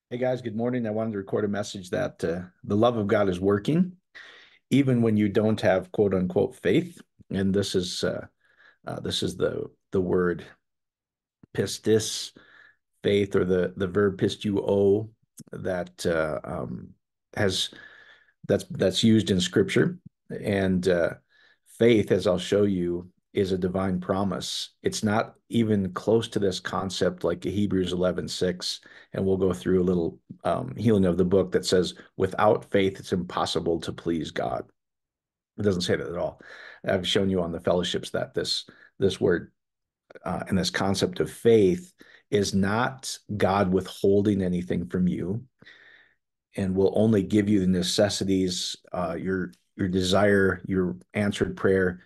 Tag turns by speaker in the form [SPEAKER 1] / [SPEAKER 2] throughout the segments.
[SPEAKER 1] Hey guys, good morning. I wanted to record a message that the love of God is working, even when you don't have quote unquote faith. And this is the word pistis, faith, or the verb pistuo that has that's used in Scripture. And faith, as I'll show you, is a divine promise. It's not even close to this concept like Hebrews 11:6. And we'll go through a little healing of the book that says, without faith, it's impossible to please God. It doesn't say that at all. I've shown you on the fellowships that this word and this concept of faith is not God withholding anything from you and will only give you the necessities, your desire, your answered prayer,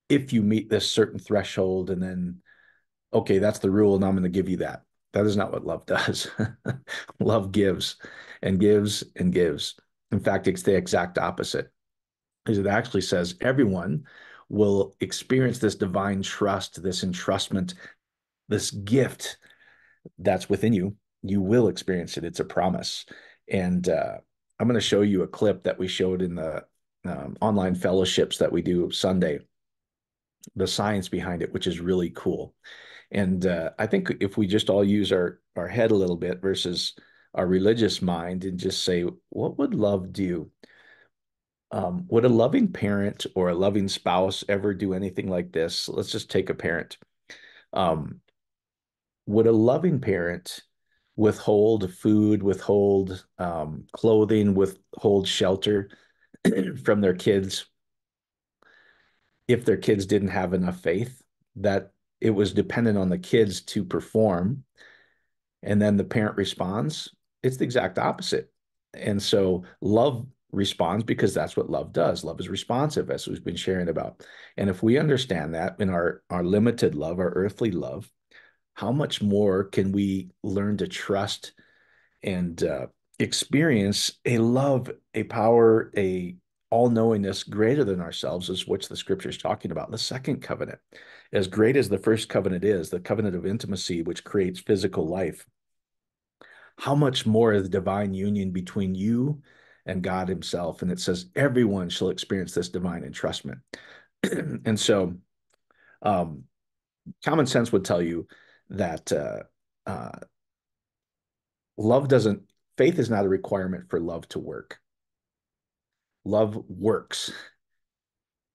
[SPEAKER 1] if you meet this certain threshold, and then okay, that's the rule, and I'm going to give you that. That is not what love does. Love gives and gives and gives. In fact, it's the exact opposite. Is it actually says everyone will experience this divine trust, this entrustment, this gift that's within you. You will experience it. It's a promise. And I'm going to show you a clip that we showed in the online fellowships that we do Sunday, the science behind it, which is really cool. And I think if we just all use our head a little bit versus our religious mind and just say, what would love do? Would a loving parent or a loving spouse ever do anything like this? Let's just take a parent. Um, would a loving parent withhold food, withhold clothing, withhold shelter from their kids if their kids didn't have enough faith that it was dependent on the kids to perform, and then the parent responds? It's the exact opposite. And so love responds because that's what love does. Love is responsive, as we've been sharing about. And if we understand that in our limited love, our earthly love, how much more can we learn to trust and experience a love, a power, a all-knowingness greater than ourselves, is which the scripture is talking about. The second covenant, as great as the first covenant is, the covenant of intimacy, which creates physical life, how much more is the divine union between you and God himself? And it says everyone shall experience this divine entrustment. And so um, common sense would tell you that uh, love doesn't, faith is not a requirement for love to work. Love works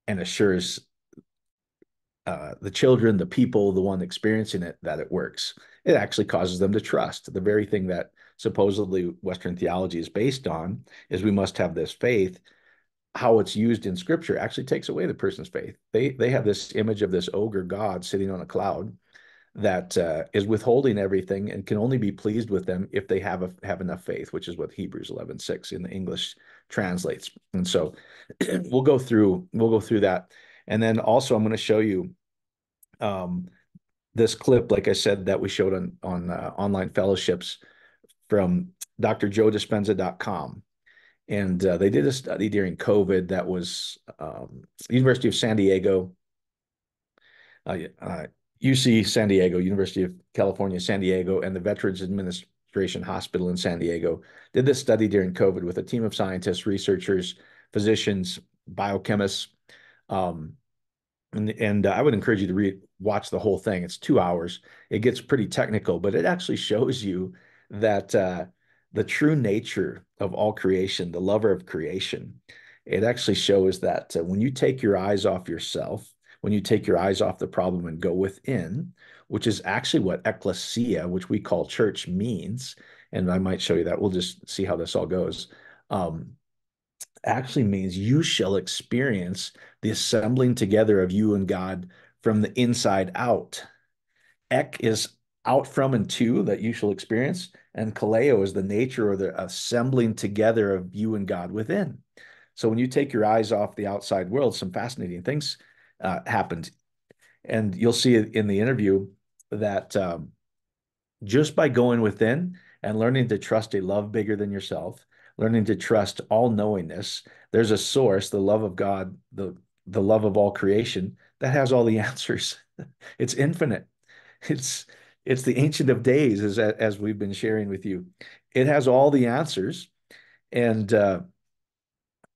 [SPEAKER 1] and assures the children, the people, the one experiencing it, that it works. It actually causes them to trust. The very thing that supposedly Western theology is based on is we must have this faith. How it's used in Scripture actually takes away the person's faith. They have this image of this ogre God sitting on a cloud that is withholding everything and can only be pleased with them if they have enough faith, which is what Hebrews 11:6 in the English translates. And so we'll go through that, and then also I'm going to show you um, this clip, like I said, that we showed on online fellowships from drjoedispenza.com. And they did a study during COVID that was University of San Diego, uh, uh, UC San Diego, University of California, San Diego, and the Veterans Administration Hospital in San Diego did this study during COVID with a team of scientists, researchers, physicians, biochemists. Um, and I would encourage you to watch the whole thing. It's 2 hours. It gets pretty technical, but it actually shows you that the true nature of all creation, the lover of creation, it actually shows that when you take your eyes off yourself, when you take your eyes off the problem and go within, which is actually what ecclesia, which we call church, means. And I might show you that. We'll just see how this all goes. Um, Actually means you shall experience the assembling together of you and God from the inside out. Ek is out from and to, that you shall experience, and kaleo is the nature or the assembling together of you and God within. So when you take your eyes off the outside world, some fascinating things happened. And you'll see in the interview that just by going within and learning to trust a love bigger than yourself, learning to trust all knowingness, there's a source, the love of God, the love of all creation that has all the answers. It's infinite. It's It's the Ancient of Days, as we've been sharing with you. It has all the answers, and uh,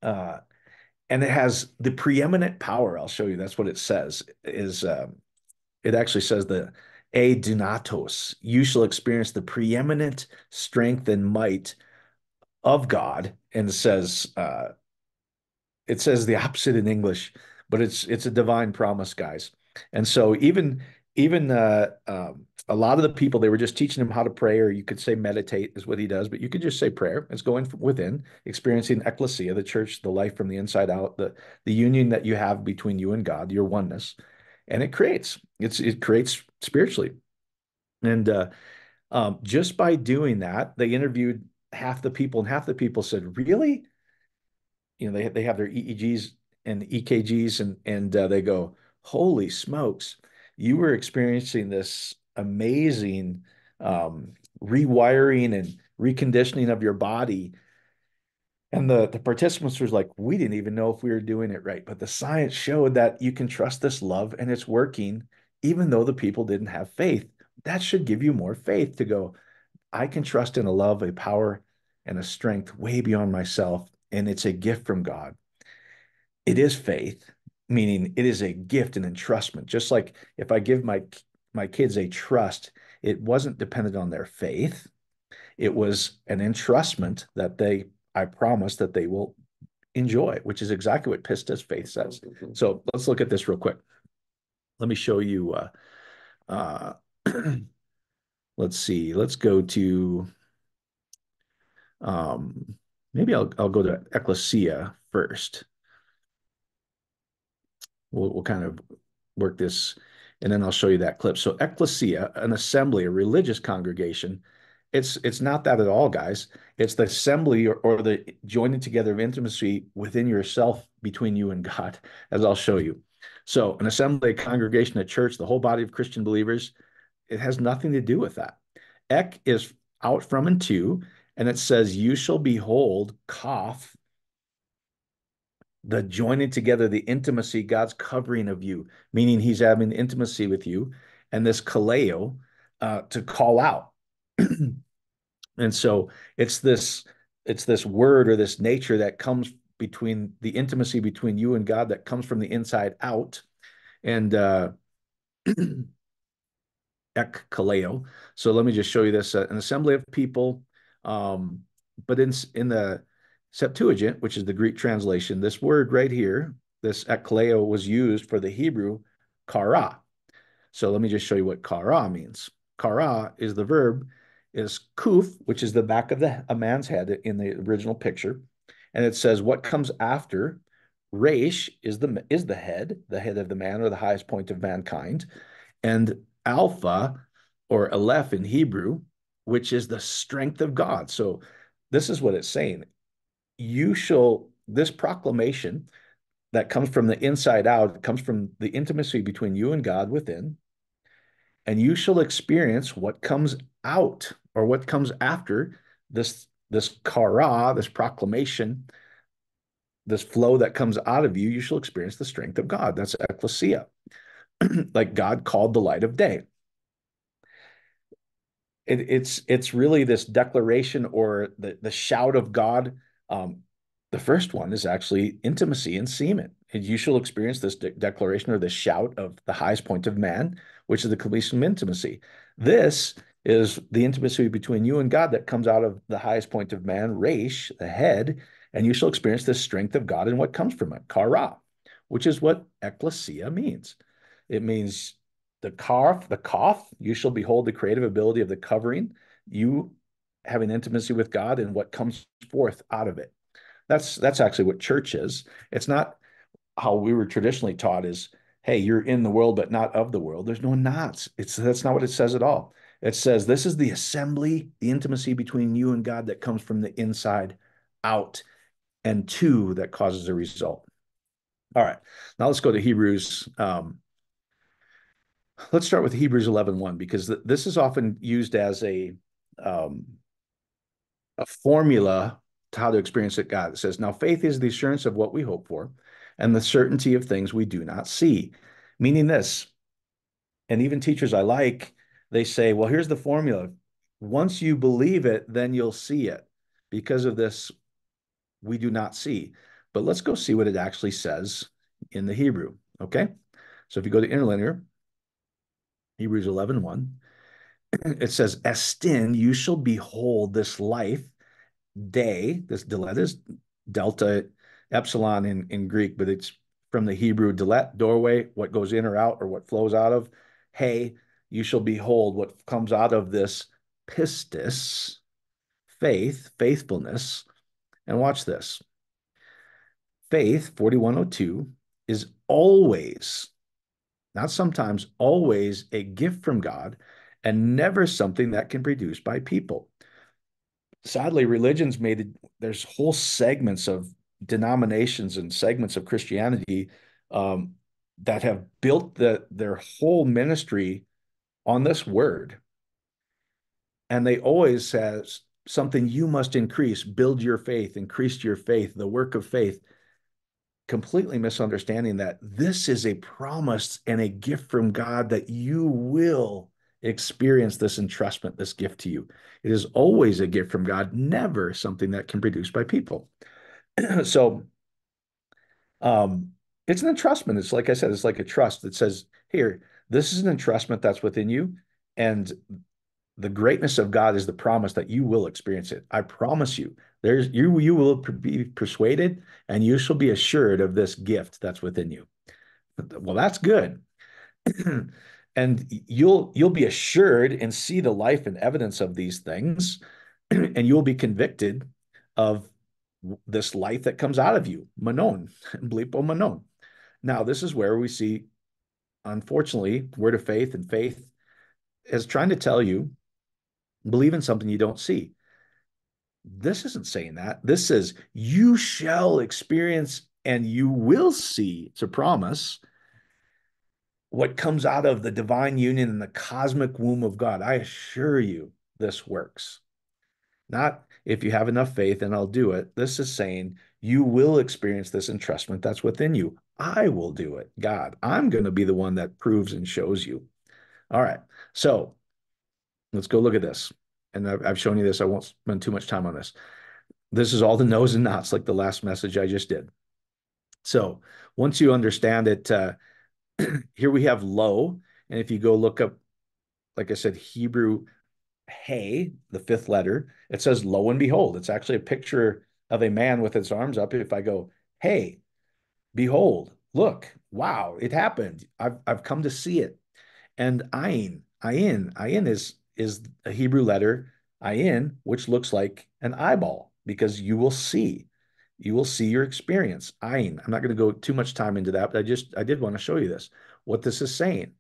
[SPEAKER 1] and it has the preeminent power. I'll show you. That's what it says. It actually says the a dunatos. You shall experience the preeminent strength and might of God, and it says the opposite in English, but it's a divine promise, guys. And so even a lot of the people, they were just teaching him how to pray, or you could say meditate is what he does, but you could just say prayer. It's going from within, experiencing ecclesia, the church, the life from the inside out, the union that you have between you and God, your oneness, and it creates spiritually. And just by doing that, they interviewed half the people, and half the people said, "Really?" They have their EEGs and EKGs, and they go, "Holy smokes, you were experiencing this amazing rewiring and reconditioning of your body." And the participants was like, "We didn't even know if we were doing it right, but the science showed that you can trust this love and it's working, even though the people didn't have faith." That should give you more faith to go, "I can trust in a love, a power, and a strength way beyond myself, and it's a gift from God." It is faith, meaning it is a gift and entrustment. Just like if I give my kids a trust, it wasn't dependent on their faith. It was an entrustment that I promise that they will enjoy, which is exactly what pistis faith says. So let's look at this real quick. Let me show you. Uh, let's see. Let's go to um, maybe I'll go to ecclesia first. We'll kind of work this, and then I'll show you that clip. So ecclesia, an assembly, a religious congregation, it's not that at all, guys. It's the assembly, or the joining together of intimacy within yourself, between you and God, as I'll show you. So an assembly, a congregation, a church, the whole body of Christian believers, it has nothing to do with that. Ek is out from and to, and it says, "You shall behold," Kaf, the joining together, the intimacy, God's covering of you, meaning he's having intimacy with you, and this kaleo, to call out. And so it's this word, or this nature that comes between the intimacy between you and God, that comes from the inside out. And ek kaleo. So let me just show you this: an assembly of people. Um, but in the Septuagint, which is the Greek translation, this word right here, this ekkaleo, was used for the Hebrew kara. So let me just show you what kara means. Kara is the verb, is kuf, which is the back of a man's head in the original picture. And it says what comes after. Resh is the head of the man, or the highest point of mankind. And alpha, or aleph in Hebrew, which is the strength of God. So this is what it's saying. This proclamation that comes from the inside out, comes from the intimacy between you and God within, and you shall experience what comes out, or what comes after this kara, this proclamation, this flow that comes out of you. You shall experience the strength of God. That's ecclesia. Like God called the light of day. It's really this declaration, or the shout of God. Um, the first one is actually intimacy and semen. And you shall experience this declaration, or this shout of the highest point of man, which is the completion of intimacy. This is the intimacy between you and God that comes out of the highest point of man, Resh, the head, and you shall experience the strength of God and what comes from it, Kara, which is what ecclesia means. It means the kaf, you shall behold the creative ability of the covering, you having intimacy with God and what comes forth out of it. That's actually what church is. It's not how we were traditionally taught is, hey, you're in the world, but not of the world. There's no nots. That's not what it says at all. It says this is the assembly, the intimacy between you and God that comes from the inside out, and two, that causes a result. All right, now let's go to Hebrews. Let's start with Hebrews 11:1, because this is often used as um, a formula to how to experience it. God, it says, "Now faith is the assurance of what we hope for, and the certainty of things we do not see." Meaning this, and even teachers I like, they say, well, here's the formula. Once you believe it, then you'll see it. Because of this, we do not see. But let's go see what it actually says in the Hebrew. Okay. So if you go to interlinear, Hebrews 11:1, it says, Estin, you shall behold this life day. This delet is delta epsilon in Greek, but it's from the Hebrew delet, doorway, what goes in or out or what flows out of. Hey, you shall behold what comes out of this pistis, faith, faithfulness. And watch this. Faith, 4102, is always, not sometimes, always a gift from God and never something that can be produced by people. Sadly, religion's made it, there's whole segments of denominations and segments of Christianity um, that have built their whole ministry on this word. And they always says something you must increase, build your faith, increase your faith, the work of faith, completely misunderstanding that this is a promise and a gift from God that you will experience this entrustment, this gift to you. It is always a gift from God, never something that can be produced by people. So it's an entrustment. It's like I said, it's like a trust that says, here, this is an entrustment that's within you. And the greatness of God is the promise that you will experience it. I promise you, you will be persuaded and you shall be assured of this gift that's within you. Well, that's good. And you'll be assured and see the life and evidence of these things, and you'll be convicted of this life that comes out of you, manon, blipo manon. Now, this is where we see, unfortunately, word of faith and faith is trying to tell you, believe in something you don't see. This isn't saying that. This says, you shall experience and you will see, it's a promise, what comes out of the divine union in the cosmic womb of God. I assure you, this works. Not if you have enough faith and I'll do it. This is saying you will experience this entrustment that's within you. I will do it, God. I'm going to be the one that proves and shows you. All right. So let's go look at this. And I've shown you this. I won't spend too much time on this. This is all the no's and nots, like the last message I just did. So once you understand it, here we have lo. And if you go look up, like I said, Hebrew hey, the fifth letter, it says lo and behold. It's actually a picture of a man with his arms up. If I go, hey, behold, look, wow, it happened. I've come to see it. And ayin is a Hebrew letter, ayin, which looks like an eyeball because you will see. You will see your experience. Ayin. I'm not going to go too much time into that, but I did want to show you this, what this is saying.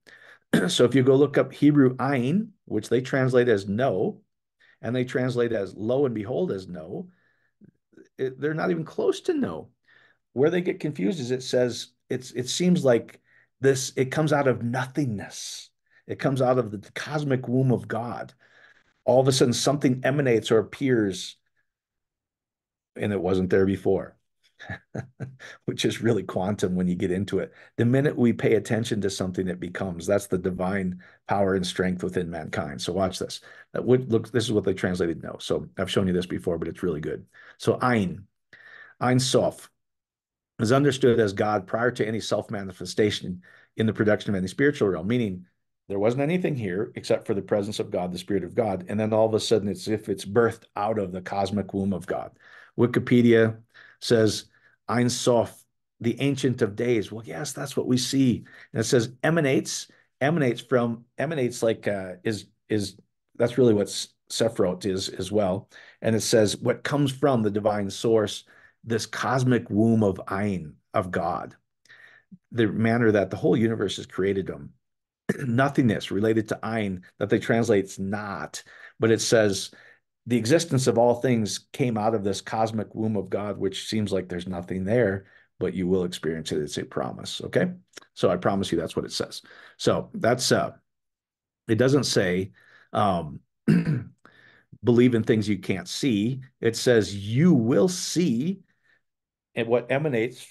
[SPEAKER 1] So if you go look up Hebrew ayin, which they translate as no, and they translate as lo and behold as no, they're not even close to no. Where they get confused is it says it seems like this, it comes out of nothingness. It comes out of the cosmic womb of God. All of a sudden something emanates or appears and it wasn't there before. Which is really quantum when you get into it. The minute we pay attention to something, it becomes. That's the divine power and strength within mankind. So watch this. That would look. This is what they translated no. So I've shown you this before, but it's really good. So Ein Sof, is understood as God prior to any self-manifestation in the production of any spiritual realm, meaning there wasn't anything here except for the presence of God, the Spirit of God. And then all of a sudden, it's as if it's birthed out of the cosmic womb of God. Wikipedia says, Ein Sof, the Ancient of Days. Well, yes, that's what we see. And it says emanates like is that's really what Sephiroth is as well. And it says what comes from the divine source, this cosmic womb of Ein, of God, the manner that the whole universe is created them. Nothingness related to Ein that they translate's not, but it says the existence of all things came out of this cosmic womb of God, which seems like there's nothing there, but you will experience it. It's a promise. Okay. So I promise you that's what it says. So that's it doesn't say believe in things you can't see. It says you will see and what emanates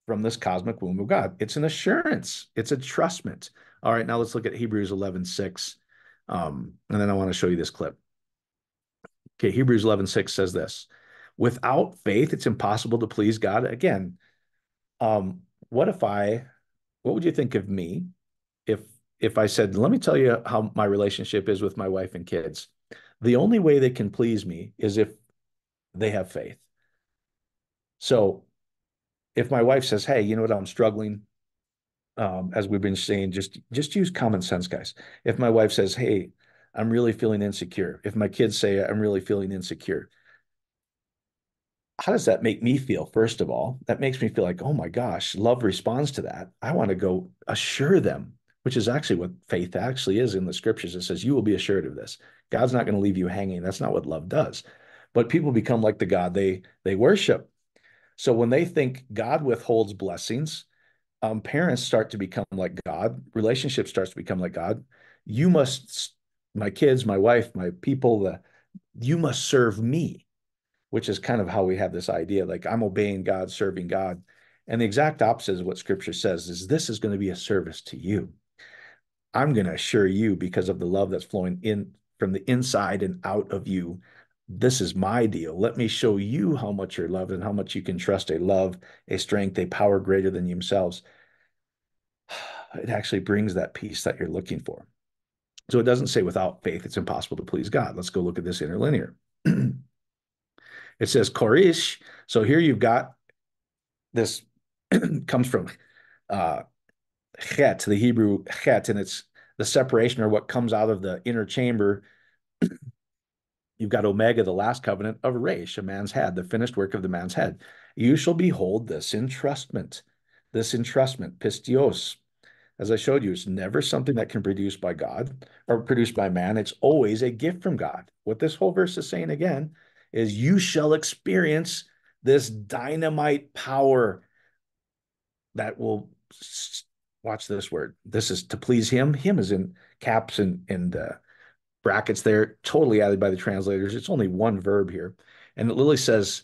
[SPEAKER 1] from this cosmic womb of God. It's an assurance. It's a trustment. All right, now let's look at Hebrews 11:6. And then I want to show you this clip. Okay, Hebrews 11:6 says this. Without faith, it's impossible to please God. Again, um, what if what would you think of me if if I said, let me tell you how my relationship is with my wife and kids. The only way they can please me is if they have faith. So if my wife says, hey, you know what, I'm struggling, as we've been saying, just use common sense, guys. If my wife says, hey, I'm really feeling insecure, if my kids say I'm really feeling insecure, how does that make me feel? First of all, that makes me feel like, oh my gosh, love responds to that. I want to go assure them, which is actually what faith actually is in the scriptures. It says, you will be assured of this. God's not going to leave you hanging. That's not what love does. But people become like the God they worship. So when they think God withholds blessings, parents start to become like God, relationship starts to become like God. You must, my kids, my wife, my people, you must serve me, which is kind of how we have this idea like I'm obeying God, serving God. And the exact opposite is what scripture says is this is going to be a service to you. I'm going to assure you because of the love that's flowing in from the inside and out of you. This is my deal. Let me show you how much you're loved and how much you can trust a love, a strength, a power greater than themselves. It actually brings that peace that you're looking for. So it doesn't say without faith, it's impossible to please God. Let's go look at this interlinear. It says Korish. So here you've got this comes from uh, chet, the Hebrew chet, and it's the separation or what comes out of the inner chamber. You've got Omega, the last covenant of Resh, a man's head, the finished work of the man's head. You shall behold this entrustment, pistios. As I showed you, it's never something that can be produced by God or produced by man. It's always a gift from God. What this whole verse is saying again is you shall experience this dynamite power that will watch this word. This is to please him. Him is in caps and brackets there, totally added by the translators. It's only one verb here. And it literally says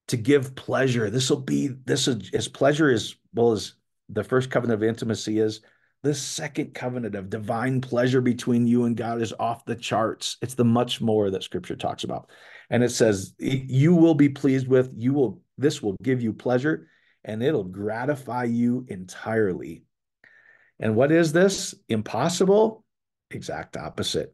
[SPEAKER 1] to give pleasure. This is as pleasure as well as the first covenant of intimacy is. This second covenant of divine pleasure between you and God is off the charts. It's the much more that scripture talks about. And it says, you will be pleased with, this will give you pleasure and it'll gratify you entirely. And what is this? Impossible? Exact opposite.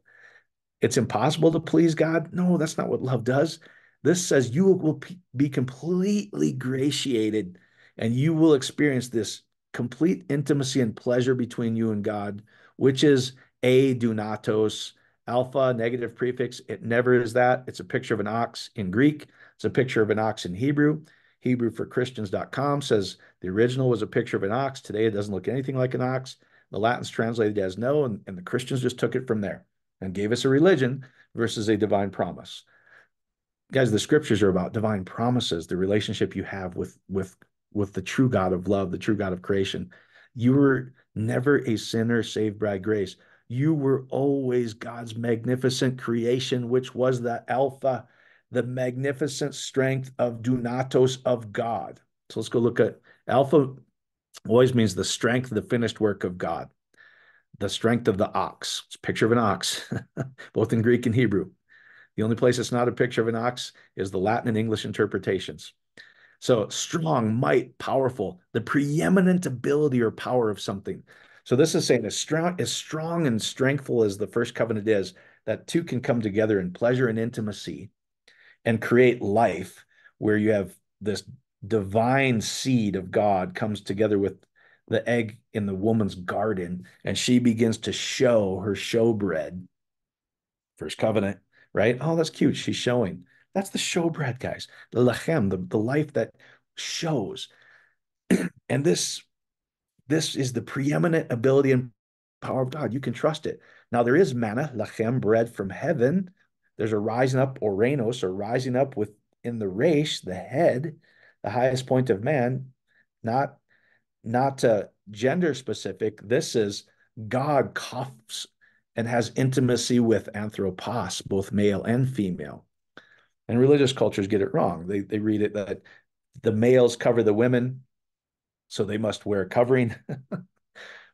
[SPEAKER 1] It's impossible to please God. No, that's not what love does. This says you will be completely gratiated and you will experience this complete intimacy and pleasure between you and God, which is a dunatos, alpha, negative prefix. It never is that. It's a picture of an ox in Greek. It's a picture of an ox in Hebrew. HebrewForChristians.com says the original was a picture of an ox. Today it doesn't look anything like an ox. The Latin's translated as no, and the Christians just took it from there and gave us a religion versus a divine promise. Guys, the scriptures are about divine promises, the relationship you have with the true God of love, the true God of creation. You were never a sinner saved by grace. You were always God's magnificent creation, which was the Alpha, the magnificent strength of dunatos of God. So let's go look at Alpha. Always means the strength, the finished work of God, the strength of the ox. It's a picture of an ox, both in Greek and Hebrew. The only place it's not a picture of an ox is the Latin and English interpretations. So strong, might, powerful, the preeminent ability or power of something. So this is saying as strong and strengthful as the first covenant is, that two can come together in pleasure and intimacy and create life where you have this divine seed of God comes together with the egg in the woman's garden, and she begins to show her showbread. First covenant, right? Oh, that's cute. She's showing. That's the showbread, guys. The lechem, the life that shows. And this is the preeminent ability and power of God. You can trust it. Now there is manna, lechem, bread from heaven. There's a rising up, orenos, or rising up within the resh, the head, the highest point of man, not gender specific. This is God coughs and has intimacy with anthropos, both male and female. And religious cultures get it wrong. They read it that the males cover the women, so they must wear a covering,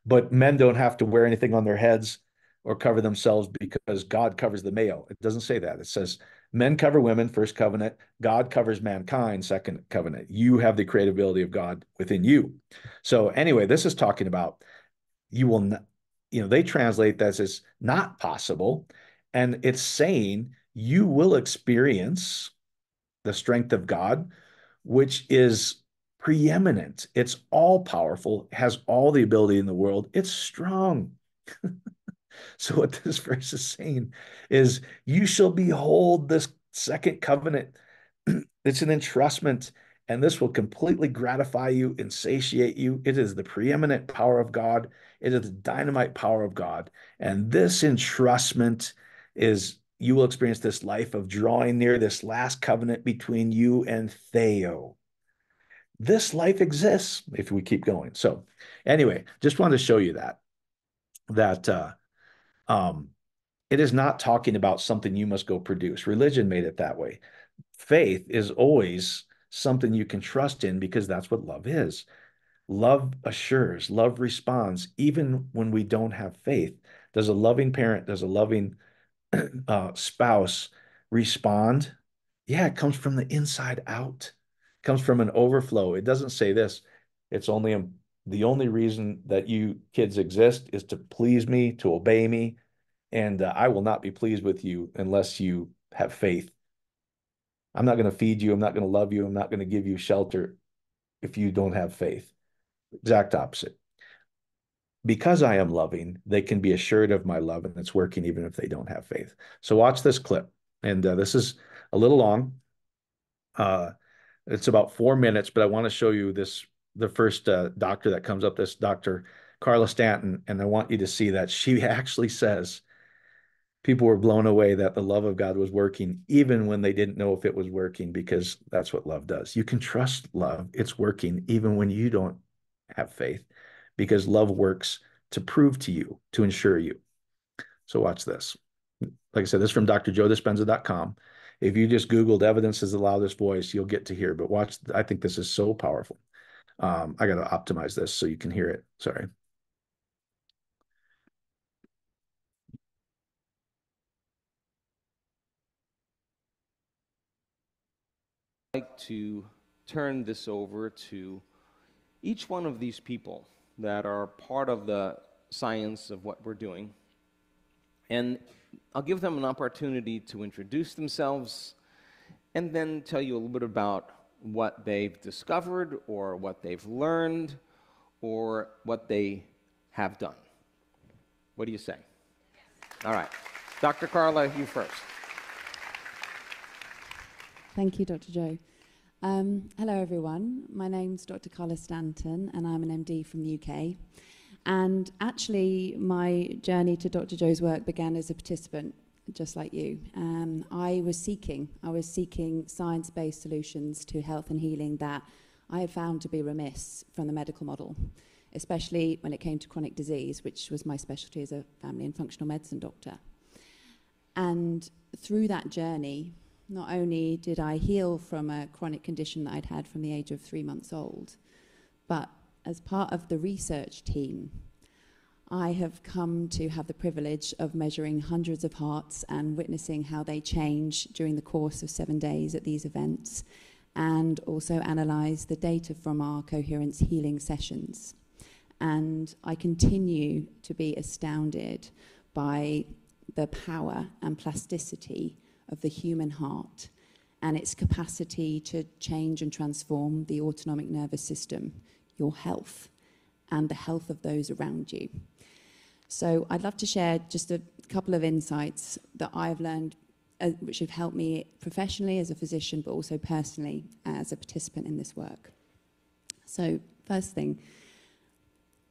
[SPEAKER 1] but men don't have to wear anything on their heads. or cover themselves because God covers the male. It doesn't say that. It says men cover women, first covenant. God covers mankind, second covenant. You have the creatability of God within you. So anyway, this is talking about you will not, they translate that as not possible. And it's saying you will experience the strength of God, which is preeminent. It's all powerful, has all the ability in the world. It's strong. So what this verse is saying is you shall behold this second covenant. It's an entrustment, and this will completely gratify you and satiate you. It is the preeminent power of God. It is the dynamite power of God. And this entrustment is you will experience this life of drawing near this last covenant between you and Theo. This life exists if we keep going. So anyway, just wanted to show you that um, it is not talking about something you must go produce. Religion made it that way. Faith is always something you can trust in because that's what love is. Love assures, love responds, even when we don't have faith. Does a loving parent, does a loving spouse respond? Yeah, it comes from the inside out. It comes from an overflow. It doesn't say this. It's only the only reason that you kids exist is to please me, to obey me, and I will not be pleased with you unless you have faith. I'm not going to feed you. I'm not going to love you. I'm not going to give you shelter if you don't have faith. Exact opposite. Because I am loving, they can be assured of my love and it's working even if they don't have faith. So watch this clip. And this is a little long. It's about 4 minutes, but I want to show you the first doctor that comes up, this Dr. Carla Stanton. And I want you to see that she actually says, people were blown away that the love of God was working, even when they didn't know if it was working, because that's what love does. You can trust love. It's working, even when you don't have faith, because love works to prove to you, to ensure you. So watch this. Like I said, this is from drjoedispenza.com. If you just Googled evidence is the loudest voice, you'll get to hear. But watch, I think this is so powerful. I got to optimize this so you can hear it. Sorry.
[SPEAKER 2] Like to turn this over to each one of these people that are part of the science of what we're doing. And I'll give them an opportunity to introduce themselves and then tell you a little bit about what they've discovered or what they've learned or what they have done. What do you say? All right. Dr. Carla, you first.
[SPEAKER 3] Thank you, Dr. Joe. Hello, everyone. My name's Dr. Carla Stanton, and I'm an MD from the UK. And actually, my journey to Dr. Joe's work began as a participant, just like you. I was seeking science-based solutions to health and healing that I had found to be remiss from the medical model, especially when it came to chronic disease, which was my specialty as a family and functional medicine doctor. And through that journey, not only did I heal from a chronic condition that I'd had from the age of 3 months old, but as part of the research team, I have come to have the privilege of measuring hundreds of hearts and witnessing how they change during the course of 7 days at these events, and also analyze the data from our coherence healing sessions. And I continue to be astounded by the power and plasticity of the human heart and its capacity to change and transform the autonomic nervous system, your health, and the health of those around you. So I'd love to share just a couple of insights that I've learned which have helped me professionally as a physician, but also personally as a participant in this work. So first thing,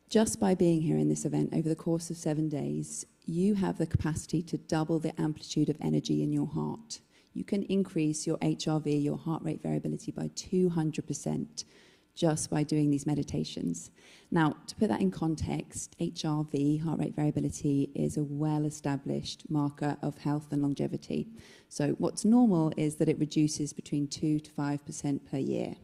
[SPEAKER 3] just by being here in this event over the course of 7 days, you have the capacity to double the amplitude of energy in your heart. You can increase your HRV, your heart rate variability, by 200% just by doing these meditations. Now, to put that in context, HRV, heart rate variability, is a well-established marker of health and longevity. So what's normal is that it reduces between 2 to 5% per year.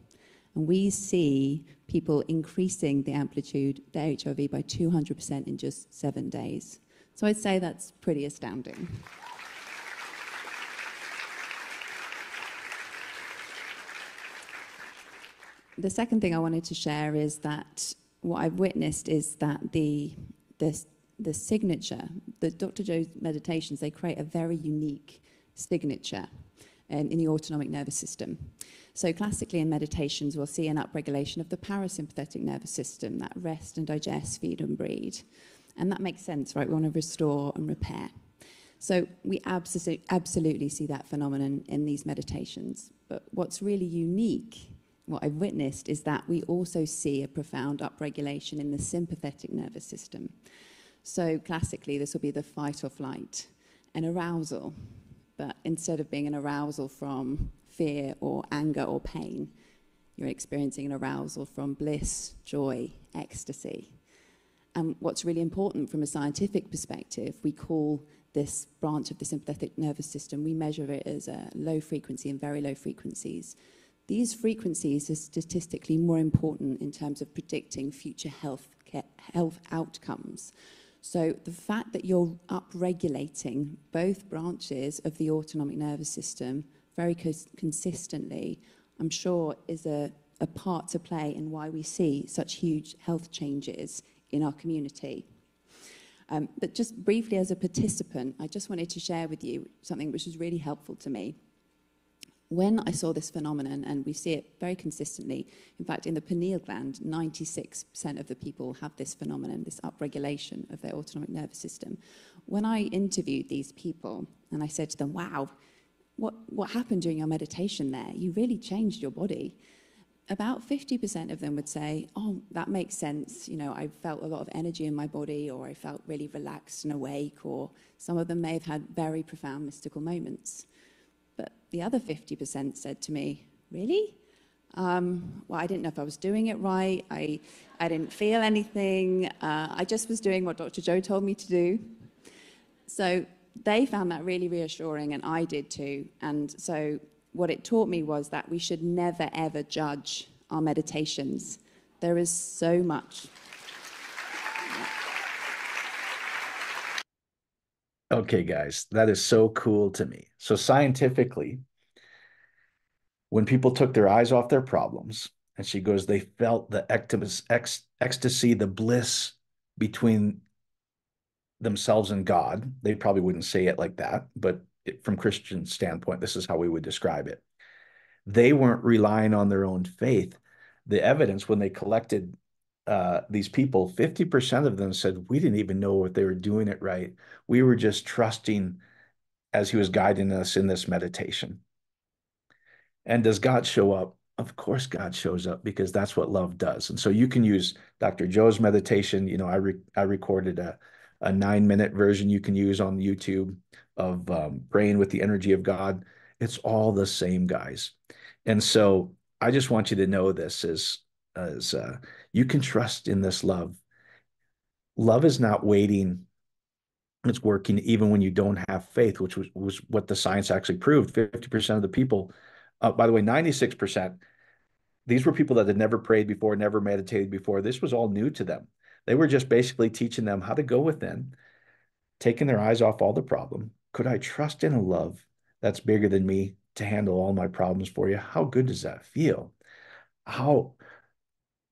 [SPEAKER 3] And we see people increasing the amplitude, their HRV, by 200% in just 7 days. So I'd say that's pretty astounding. The second thing I wanted to share is that what I've witnessed is that the signature, the Dr. Joe's meditations, they create a very unique signature in the autonomic nervous system. So classically in meditations, we'll see an upregulation of the parasympathetic nervous system, that rest and digest, feed and breed. And that makes sense, right? We want to restore and repair. So we absolutely see that phenomenon in these meditations. But what's really unique, what I've witnessed, is that we also see a profound upregulation in the sympathetic nervous system. So classically, this will be the fight or flight and arousal. But instead of being an arousal from fear or anger or pain, you're experiencing an arousal from bliss, joy, ecstasy. And what's really important from a scientific perspective, we call this branch of the sympathetic nervous system, we measure it as a low frequency and very low frequencies. These frequencies are statistically more important in terms of predicting future health outcomes. So the fact that you're upregulating both branches of the autonomic nervous system very consistently, I'm sure is a part to play in why we see such huge health changes in our community. But just briefly as a participant, I just wanted to share with you something which was really helpful to me. When I saw this phenomenon, and we see it very consistently, in fact, in the pineal gland, 96% of the people have this phenomenon, this upregulation of their autonomic nervous system. When I interviewed these people, and I said to them, wow, what happened during your meditation there? You really changed your body. About 50% of them would say, oh, that makes sense. You know, I felt a lot of energy in my body, or I felt really relaxed and awake, or some of them may have had very profound mystical moments. But the other 50% said to me, really? Well, I didn't know if I was doing it right. I didn't feel anything. I just was doing what Dr. Joe told me to do. So they found that really reassuring, and I did too. And so what it taught me was that we should never, ever judge our meditations. There is so much.
[SPEAKER 1] Okay, guys, that is so cool to me. So scientifically, when people took their eyes off their problems, and she goes, they felt the ecstasy, the bliss between themselves and God. They probably wouldn't say it like that, but from Christian standpoint, this is how we would describe it. They weren't relying on their own faith. The evidence, when they collected these people, 50% of them said, we didn't even know if they were doing it right. We were just trusting as he was guiding us in this meditation. And does God show up? Of course, God shows up, because that's what love does. And so you can use Dr. Joe's meditation. You know, I recorded a 9-minute version you can use on YouTube of praying with the energy of God. It's all the same, guys. And so I just want you to know this as you can trust in this love. Love is not waiting. It's working even when you don't have faith, which was what the science actually proved. 50% of the people, by the way, 96%, these were people that had never prayed before, never meditated before. This was all new to them. They were just basically teaching them how to go within, taking their eyes off all the problem. Could I trust in a love that's bigger than me to handle all my problems for you? How good does that feel?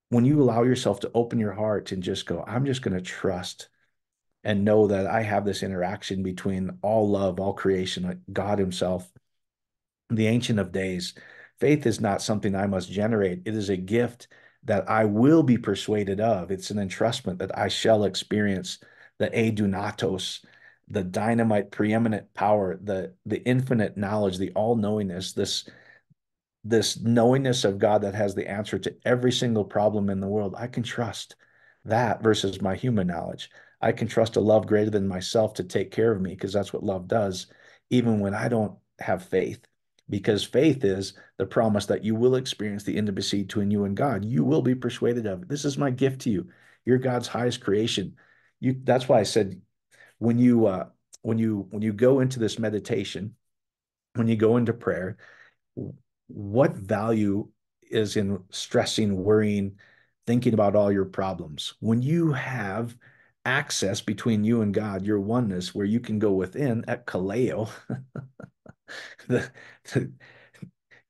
[SPEAKER 1] When you allow yourself to open your heart and just go, I'm just going to trust and know that I have this interaction between all love, all creation, like God himself, the Ancient of Days. Faith is not something I must generate. It is a gift that I will be persuaded of. It's an entrustment that I shall experience, the edunatos, the dynamite preeminent power, the infinite knowledge, the all-knowingness, this knowingness of God that has the answer to every single problem in the world. I can trust that versus my human knowledge. I can trust a love greater than myself to take care of me, because that's what love does, even when I don't have faith. Because faith is the promise that you will experience the intimacy between you and God. You will be persuaded of it. This is my gift to you. You're God's highest creation. That's why I said, when you go into this meditation, when you go into prayer, what value is in stressing, worrying, thinking about all your problems? When you have access between you and God, your oneness, where you can go within at kaleo. the, the,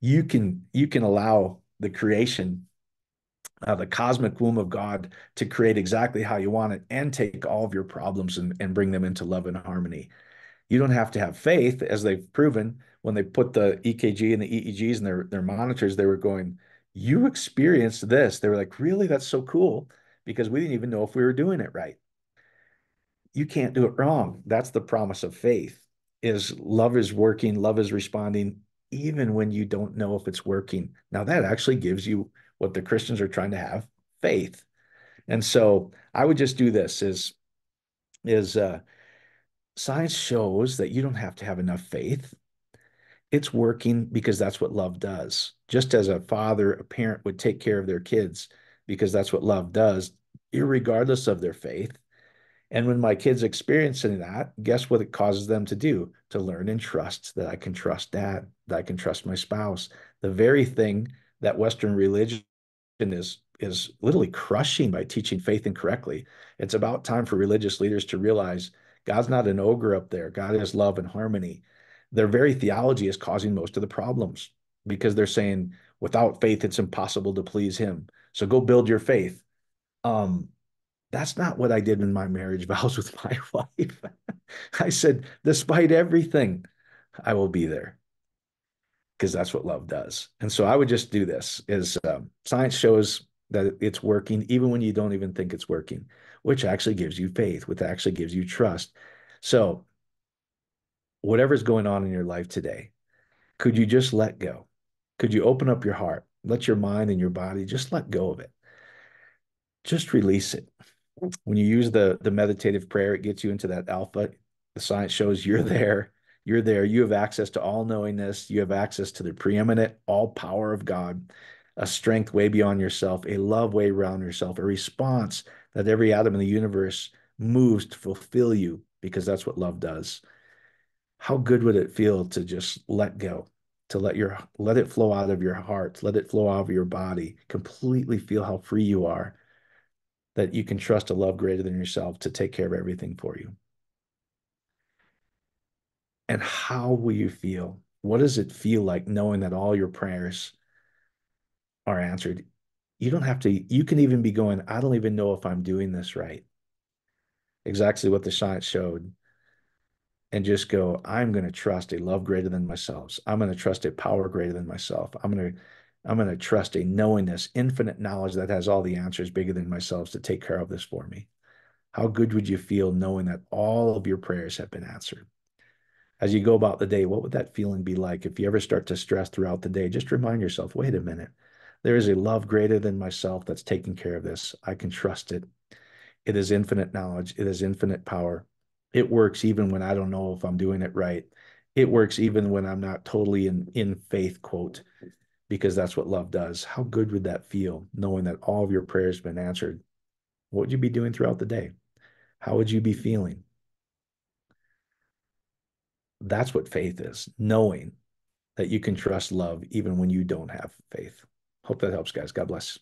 [SPEAKER 1] you can allow the creation, the cosmic womb of God, to create exactly how you want it and take all of your problems and bring them into love and harmony. You don't have to have faith, as they've proven when they put the EKG and the EEGs and their monitors. They were going, "You experienced this." They were like, "Really? That's so cool," because we didn't even know if we were doing it right. You can't do it wrong. That's the promise of faith, is love is working, love is responding, even when you don't know if it's working. Now that actually gives you what the Christians are trying to have, faith. And so I would just do this is science shows that you don't have to have enough faith. It's working because that's what love does. Just as a father, a parent would take care of their kids because that's what love does, irregardless of their faith. And when my kids experiencing that, guess what it causes them to do? To learn and trust that I can trust dad, that I can trust my spouse. The very thing that Western religion is literally crushing by teaching faith incorrectly. It's about time for religious leaders to realize God's not an ogre up there. God is love and harmony. Their very theology is causing most of the problems because they're saying without faith, it's impossible to please him. So go build your faith. Um, that's not what I did in my marriage vows with my wife. I said, despite everything, I will be there because that's what love does. And so I would just do this is science shows that it's working even when you don't even think it's working, which actually gives you faith, which actually gives you trust. So whatever's going on in your life today, could you just let go? Could you open up your heart, let your mind and your body just let go of it? Just release it. When you use the meditative prayer, it gets you into that alpha. The science shows you're there. You're there. You have access to all knowingness. You have access to the preeminent all power of God, a strength way beyond yourself, a love way around yourself, a response that every atom in the universe moves to fulfill you because that's what love does. How good would it feel to just let go, to let it flow out of your heart, let it flow out of your body, completely feel how free you are, that you can trust a love greater than yourself to take care of everything for you. And how will you feel? What does it feel like knowing that all your prayers are answered? You don't have to, you can even be going, I don't even know if I'm doing this right. Exactly what the science showed. And just go, I'm going to trust a love greater than myself. I'm going to trust a power greater than myself. I'm going to trust a knowingness, infinite knowledge that has all the answers bigger than myself to take care of this for me. How good would you feel knowing that all of your prayers have been answered? As you go about the day, what would that feeling be like? If you ever start to stress throughout the day, just remind yourself, wait a minute, there is a love greater than myself that's taking care of this. I can trust it. It is infinite knowledge. It is infinite power. It works even when I don't know if I'm doing it right. It works even when I'm not totally in faith, quote, because that's what love does. How good would that feel knowing that all of your prayers have been answered? What would you be doing throughout the day? How would you be feeling? That's what faith is, knowing that you can trust love even when you don't have faith. Hope that helps, guys. God bless.